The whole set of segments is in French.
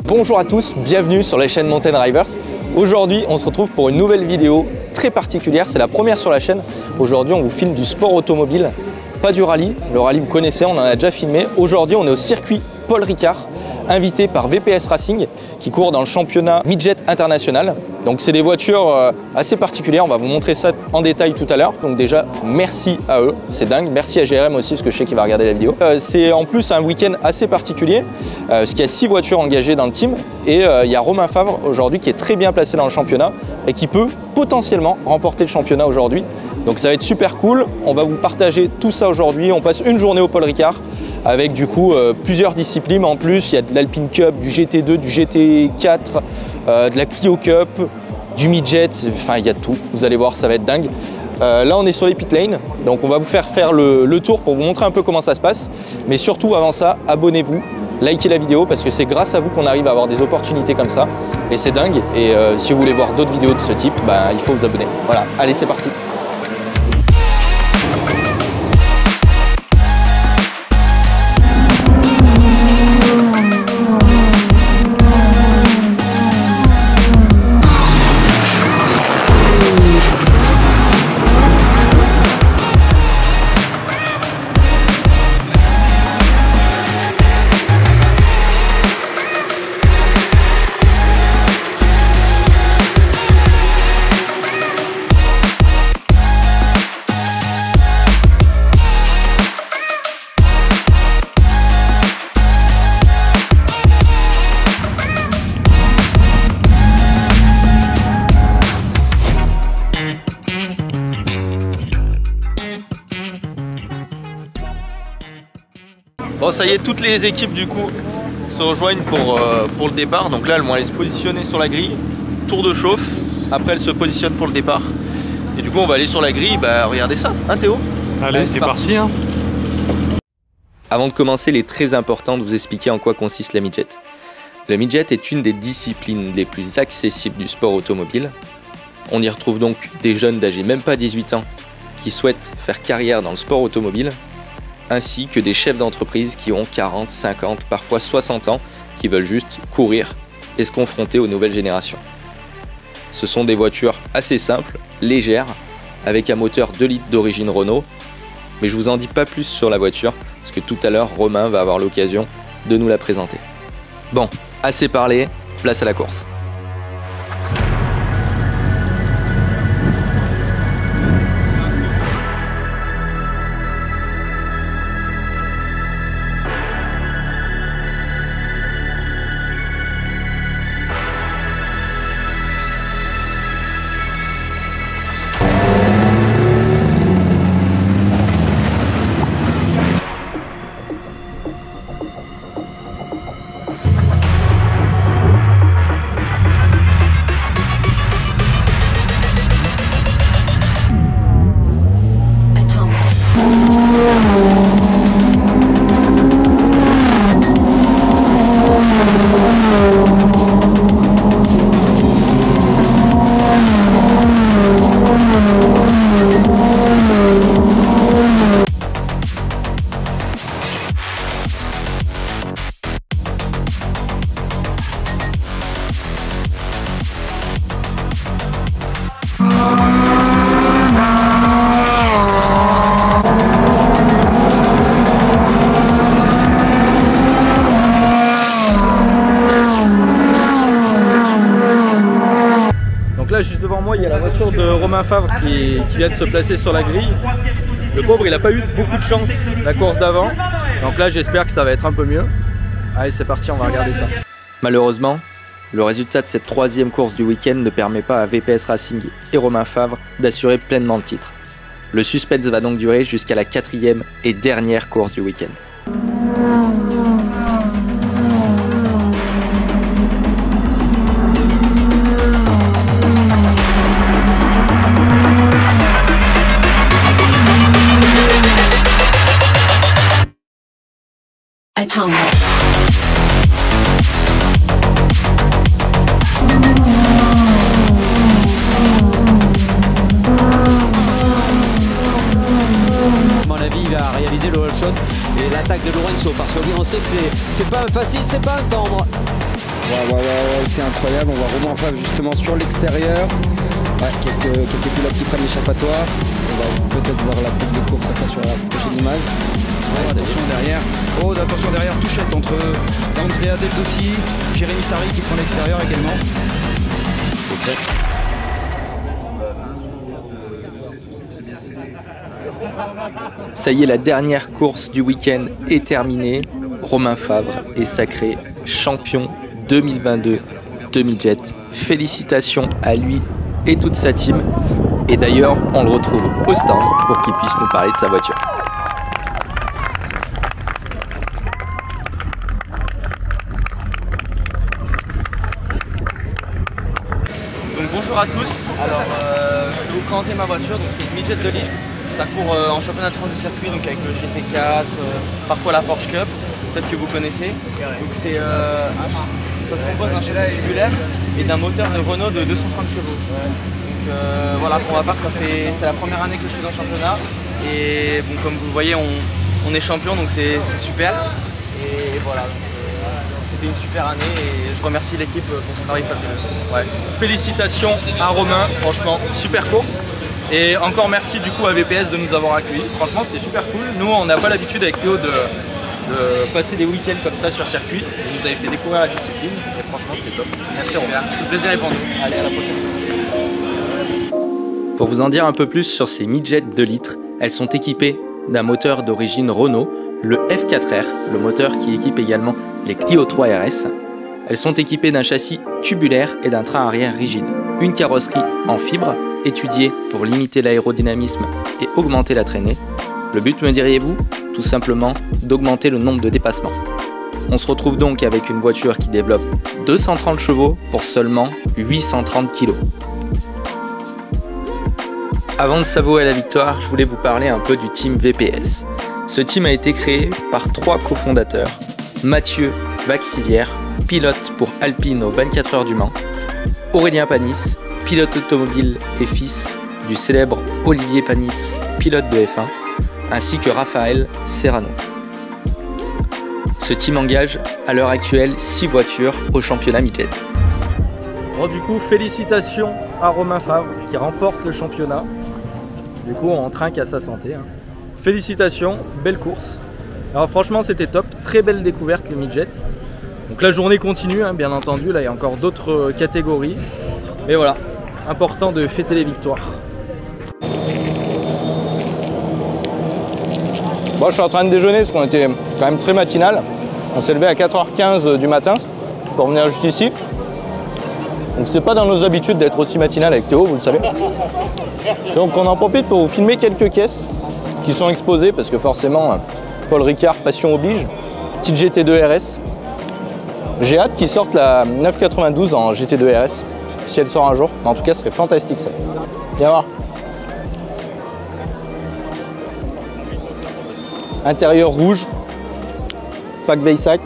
Bonjour à tous, bienvenue sur la chaîne Mountain Drivers. Aujourd'hui, on se retrouve pour une nouvelle vidéo très particulière, c'est la première sur la chaîne. Aujourd'hui, on vous filme du sport automobile, pas du rallye. Le rallye, vous connaissez, on en a déjà filmé. Aujourd'hui, on est au circuit Paul Ricard, invité par VPS Racing, qui court dans le championnat Midget International. Donc c'est des voitures assez particulières, on va vous montrer ça en détail tout à l'heure. Donc déjà, merci à eux, c'est dingue. Merci à GRM aussi, parce que je sais qu'il va regarder la vidéo. C'est en plus un week-end assez particulier, parce qu'il y a 6 voitures engagées dans le team. Et il y a Romain Favre aujourd'hui qui est très bien placé dans le championnat et qui peut potentiellement remporter le championnat aujourd'hui. Donc ça va être super cool, on va vous partager tout ça aujourd'hui. On passe une journée au Paul Ricard avec du coup plusieurs disciplines en plus. Il y a de l'Alpine Cup, du GT2, du GT4, de la Clio Cup, du Midget, enfin il y a de tout. Vous allez voir, ça va être dingue. Là on est sur les pit lanes, donc on va vous faire le tour pour vous montrer un peu comment ça se passe. Mais surtout avant ça, abonnez-vous, likez la vidéo parce que c'est grâce à vous qu'on arrive à avoir des opportunités comme ça. Et c'est dingue. Et si vous voulez voir d'autres vidéos de ce type, bah, il faut vous abonner. Voilà, allez c'est parti. Bon ça y est, toutes les équipes du coup se rejoignent pour le départ. Donc là elles vont aller se positionner sur la grille, tour de chauffe, après elles se positionnent pour le départ. Et du coup on va aller sur la grille, bah regardez ça, hein Théo? Allez c'est parti hein. Avant de commencer, il est très important de vous expliquer en quoi consiste la midget. Le midget est une des disciplines les plus accessibles du sport automobile. On y retrouve donc des jeunes d'âge même pas 18 ans qui souhaitent faire carrière dans le sport automobile, ainsi que des chefs d'entreprise qui ont 40, 50, parfois 60 ans, qui veulent juste courir et se confronter aux nouvelles générations. Ce sont des voitures assez simples, légères, avec un moteur 2 litres d'origine Renault, mais je vous en dis pas plus sur la voiture, parce que tout à l'heure Romain va avoir l'occasion de nous la présenter. Bon, assez parlé, place à la course. Juste devant moi il y a la voiture de Romain Favre qui vient de se placer sur la grille. Le pauvre il n'a pas eu beaucoup de chance la course d'avant, donc là j'espère que ça va être un peu mieux. Allez c'est parti, on va regarder ça. Malheureusement le résultat de cette 3e course du week-end ne permet pas à VPS Racing et Romain Favre d'assurer pleinement le titre. Le suspense va donc durer jusqu'à la 4e et dernière course du week-end. Attends. l'attaque de Lorenzo, parce qu'on sait que c'est pas facile, c'est pas un tendre. Ouais, c'est incroyable. On voit Romain Favre justement sur l'extérieur. Ouais, quelques pilotes qui prennent l'échappatoire. On va peut-être voir la coupe de course après sur la prochaine image. Ouais, attention derrière. Oh, attention derrière, touchette entre Andrea Deltossi, Jérémy Sarri qui prend l'extérieur également. Ça y est, la dernière course du week-end est terminée. Romain Favre est sacré champion 2022 de midget. Félicitations à lui et toute sa team. Et d'ailleurs, on le retrouve au stand pour qu'il puisse nous parler de sa voiture. Donc bonjour à tous. Alors, je vais vous présenter ma voiture. Donc c'est une midget de litre. Ça court en championnat de France du circuit, donc avec le GT4, parfois la Porsche Cup, peut-être que vous connaissez. Donc ça se compose d'un châssis tubulaire et d'un moteur de Renault de 230 chevaux. Donc voilà, pour ma part, c'est la première année que je suis dans le championnat. Et bon, comme vous le voyez, on est champion, donc c'est super. Et voilà, c'était une super année et je remercie l'équipe pour ce travail fabuleux. Ouais. Félicitations à Romain, franchement, super course. Et encore merci du coup à VPS de nous avoir accueillis. Franchement, c'était super cool. Nous, on n'a pas l'habitude avec Théo de passer des week-ends comme ça sur circuit. Vous nous avez fait découvrir la discipline et franchement, c'était top. Merci Romain. Le plaisir est pour nous. Allez, à la prochaine. Pour vous en dire un peu plus sur ces midgets 2 litres, elles sont équipées d'un moteur d'origine Renault, le F4R, le moteur qui équipe également les Clio 3 RS. Elles sont équipées d'un châssis tubulaire et d'un train arrière rigide. Une carrosserie en fibre, étudiée pour limiter l'aérodynamisme et augmenter la traînée. Le but, me diriez-vous? Tout simplement d'augmenter le nombre de dépassements. On se retrouve donc avec une voiture qui développe 230 chevaux pour seulement 830 kg. Avant de savourer la victoire, je voulais vous parler un peu du team VPS. Ce team a été créé par 3 cofondateurs, Mathieu Vaxivière, pilote pour Alpine aux 24 heures du Mans, Aurélien Panis, pilote automobile et fils du célèbre Olivier Panis, pilote de F1, ainsi que Raphaël Serrano. Ce team engage à l'heure actuelle 6 voitures au championnat midget. Bon, du coup, félicitations à Romain Favre qui remporte le championnat. Du coup, on trinque à sa santé. Hein. Félicitations, belle course. Alors franchement, c'était top, très belle découverte les midgets. Donc la journée continue, hein, bien entendu, là il y a encore d'autres catégories. Mais voilà, important de fêter les victoires. Bon, je suis en train de déjeuner parce qu'on était quand même très matinal. On s'est levé à 4h15 du matin pour venir jusqu'ici. Donc c'est pas dans nos habitudes d'être aussi matinal avec Théo, vous le savez. Donc on en profite pour vous filmer quelques caisses qui sont exposées parce que forcément, Paul Ricard, passion oblige. Petite GT2 RS. J'ai hâte qu'ils sortent la 992 en GT2 RS, si elle sort un jour. Mais en tout cas, ce serait fantastique ça. Viens voir. Intérieur rouge, pack Veissac.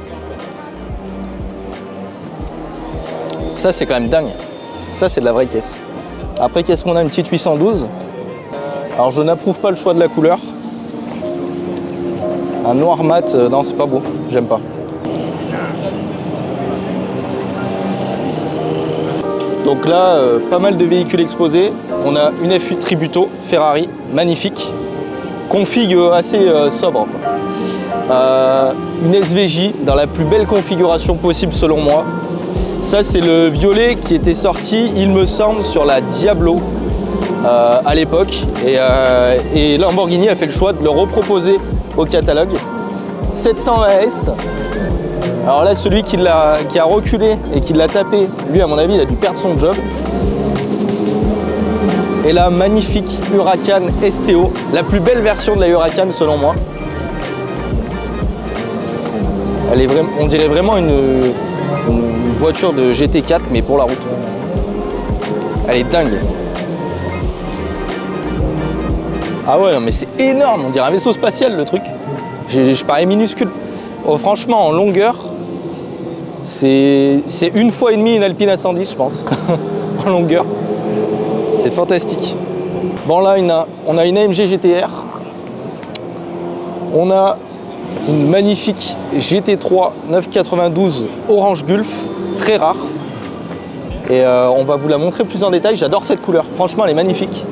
Ça, c'est quand même dingue. Ça, c'est de la vraie caisse. Après, qu'est-ce qu'on a? Une petite 812. Alors, je n'approuve pas le choix de la couleur. Un noir mat, non, c'est pas beau. J'aime pas. Donc là, pas mal de véhicules exposés. On a une F8 Tributo Ferrari, magnifique. Config assez sobre, quoi. Une SVJ dans la plus belle configuration possible selon moi. Ça, c'est le violet qui était sorti, il me semble, sur la Diablo à l'époque. Et Lamborghini a fait le choix de le reproposer au catalogue. 700 AS. Alors là, celui qui a reculé et qui l'a tapé, lui, à mon avis, il a dû perdre son job. Et la magnifique Huracan STO, la plus belle version de la Huracan selon moi. Elle est vraiment, on dirait vraiment une voiture de GT4, mais pour la route. Elle est dingue. Ah ouais, non, mais c'est énorme, on dirait un vaisseau spatial le truc. Je parais minuscule. Oh, franchement, en longueur, c'est 1,5 fois une Alpine A110, je pense, en longueur. C'est fantastique. Bon, là, on a une AMG GTR. On a une magnifique GT3 992 Orange Gulf, très rare. Et on va vous la montrer plus en détail. J'adore cette couleur, franchement elle est magnifique.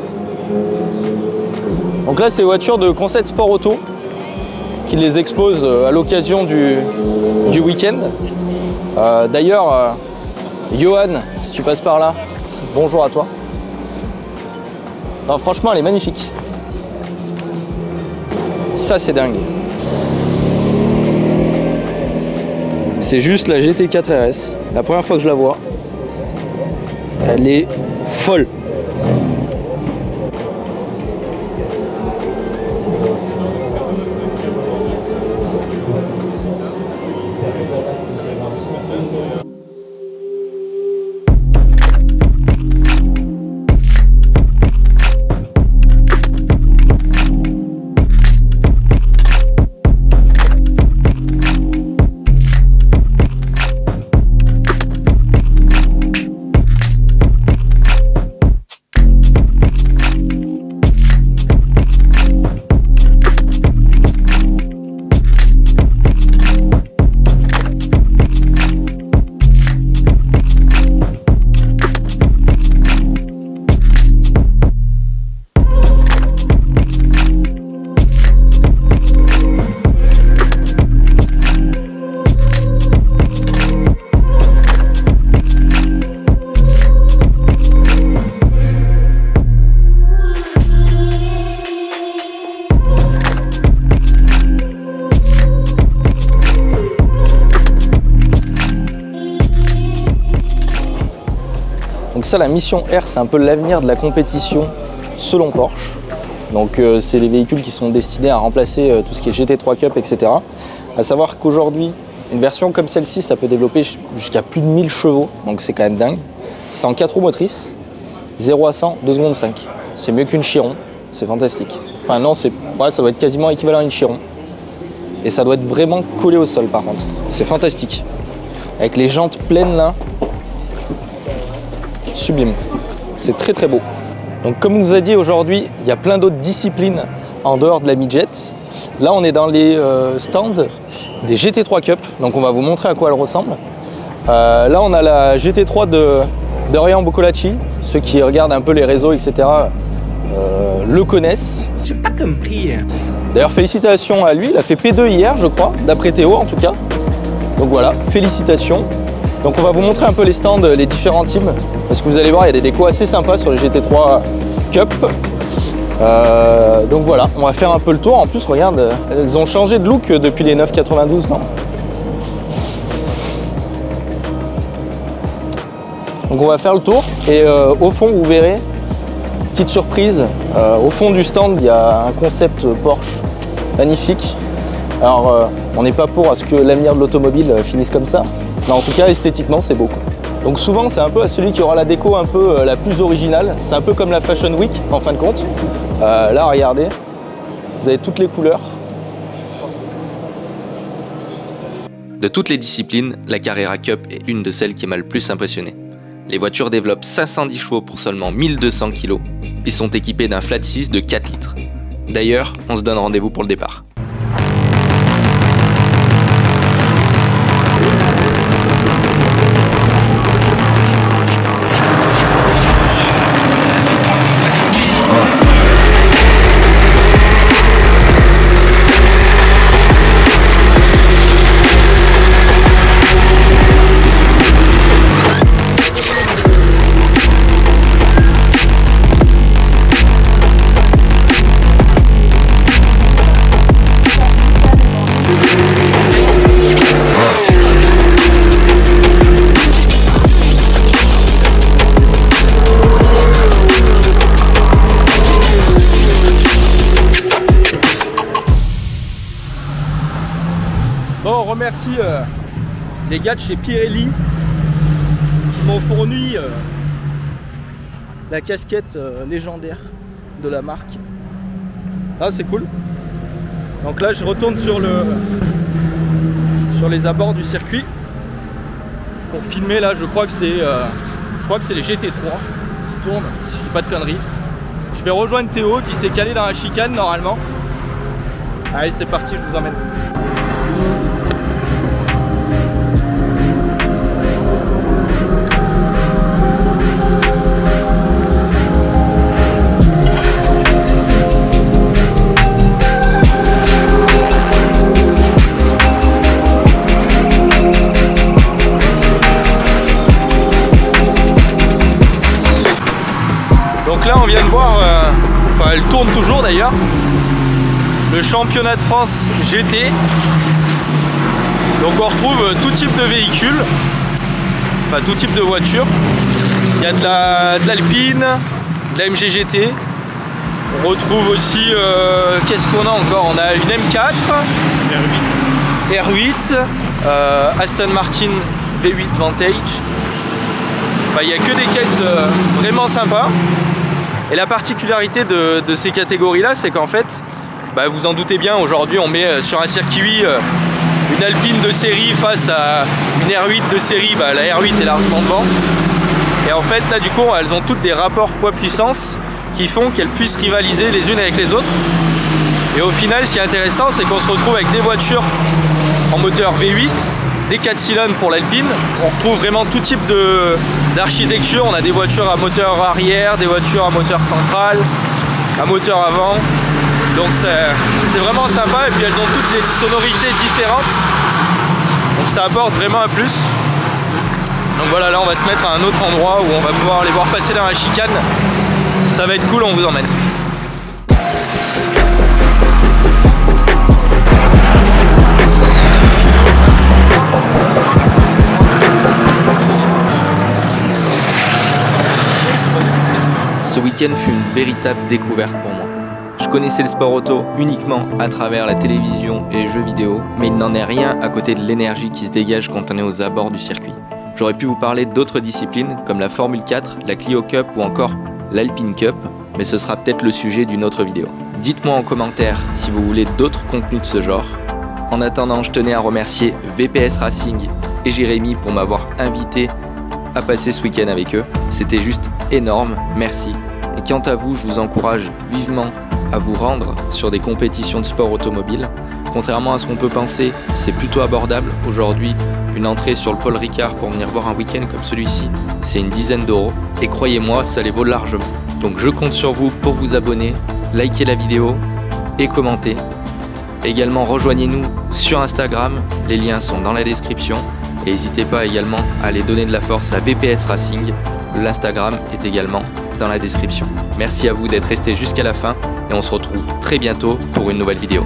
Donc là c'est une voiture de Concept Sport Auto qui les expose à l'occasion du week-end. D'ailleurs, Johan, si tu passes par là, bonjour à toi. Non, franchement elle est magnifique. Ça c'est dingue. C'est juste la GT4 RS. La première fois que je la vois, elle est folle. Donc ça, la Mission R, c'est un peu l'avenir de la compétition selon Porsche. Donc c'est les véhicules qui sont destinés à remplacer tout ce qui est GT3 Cup, etc. À savoir qu'aujourd'hui, une version comme celle-ci, ça peut développer jusqu'à plus de 1000 chevaux, donc c'est quand même dingue. C'est en 4 roues motrices, 0 à 100, 2 secondes 5. C'est mieux qu'une Chiron, c'est fantastique. Enfin non, ouais, ça doit être quasiment équivalent à une Chiron. Et ça doit être vraiment collé au sol par contre. C'est fantastique. Avec les jantes pleines là, sublime. C'est très très beau. Donc comme on vous a dit aujourd'hui, il y a plein d'autres disciplines en dehors de la midget. Là on est dans les stands des GT3 Cup, donc on va vous montrer à quoi elle ressemble. Là on a la GT3 de Ryan Boccolacci. Ceux qui regardent un peu les réseaux, etc. Le connaissent. J'ai pas compris. D'ailleurs félicitations à lui, il a fait P2 hier je crois, d'après Théo en tout cas. Donc voilà, félicitations. Donc on va vous montrer un peu les stands, les différents teams, parce que vous allez voir, il y a des décos assez sympas sur les GT3 Cup. Donc voilà, on va faire un peu le tour. En plus, regarde, elles ont changé de look depuis les 992, non? Donc on va faire le tour et au fond, vous verrez, petite surprise, au fond du stand, il y a un concept Porsche magnifique. Alors, on n'est pas pour à ce que l'avenir de l'automobile finisse comme ça. Mais en tout cas, esthétiquement, c'est beau. Donc souvent, c'est un peu à celui qui aura la déco un peu la plus originale. C'est un peu comme la Fashion Week, en fin de compte. Là, regardez, vous avez toutes les couleurs. De toutes les disciplines, la Carrera Cup est une de celles qui m'a le plus impressionné. Les voitures développent 510 chevaux pour seulement 1200 kg et sont équipées d'un flat 6 de 4 litres. D'ailleurs, on se donne rendez-vous pour le départ. Bon, on remercie les gars de chez Pirelli qui m'ont fourni la casquette légendaire de la marque. Ah, c'est cool. Donc là, je retourne sur les abords du circuit pour filmer. Là, je crois que c'est les GT3 qui tournent, si je dis pas de conneries. Je vais rejoindre Théo qui s'est calé dans la chicane normalement. Allez, c'est parti, je vous emmène. Donc là on vient de voir, enfin elle tourne toujours d'ailleurs, le championnat de France GT. Donc on retrouve tout type de véhicules, enfin tout type de voitures. Il y a de l'Alpine, de la MGGT. On retrouve aussi, qu'est-ce qu'on a encore? On a une M4, R8, Aston Martin V8 Vantage. Enfin, il n'y a que des caisses vraiment sympas. Et la particularité de ces catégories-là, c'est qu'en fait, bah, vous en doutez bien, aujourd'hui on met sur un circuit une Alpine de série face à une R8 de série. Bah, la R8 est largement devant. Et en fait, là du coup, elles ont toutes des rapports poids-puissance qui font qu'elles puissent rivaliser les unes avec les autres. Et au final, ce qui est intéressant, c'est qu'on se retrouve avec des voitures en moteur V8, des 4 cylindres pour l'Alpine. On retrouve vraiment tout type d'architecture. On a des voitures à moteur arrière, des voitures à moteur central, à moteur avant. Donc c'est vraiment sympa. Et puis elles ont toutes des sonorités différentes. Donc ça apporte vraiment un plus. Donc voilà, là on va se mettre à un autre endroit où on va pouvoir les voir passer dans la chicane. Ça va être cool, on vous emmène. Ce week-end fut une véritable découverte pour moi. Je connaissais le sport auto uniquement à travers la télévision et les jeux vidéo, mais il n'en est rien à côté de l'énergie qui se dégage quand on est aux abords du circuit. J'aurais pu vous parler d'autres disciplines comme la Formule 4, la Clio Cup ou encore l'Alpine Cup, mais ce sera peut-être le sujet d'une autre vidéo. Dites-moi en commentaire si vous voulez d'autres contenus de ce genre. En attendant, je tenais à remercier VPS Racing et Jérémy pour m'avoir invité à passer ce week-end avec eux. C'était juste énorme, merci. Et quant à vous, je vous encourage vivement à vous rendre sur des compétitions de sport automobile. Contrairement à ce qu'on peut penser, c'est plutôt abordable. Aujourd'hui, une entrée sur le Paul Ricard pour venir voir un week-end comme celui-ci, c'est une dizaine d'euros. Et croyez-moi, ça les vaut largement. Donc je compte sur vous pour vous abonner, liker la vidéo et commenter. Également, rejoignez-nous sur Instagram, les liens sont dans la description. Et n'hésitez pas également à aller donner de la force à VPS Racing. L'Instagram est également dans la description. Merci à vous d'être restés jusqu'à la fin et on se retrouve très bientôt pour une nouvelle vidéo.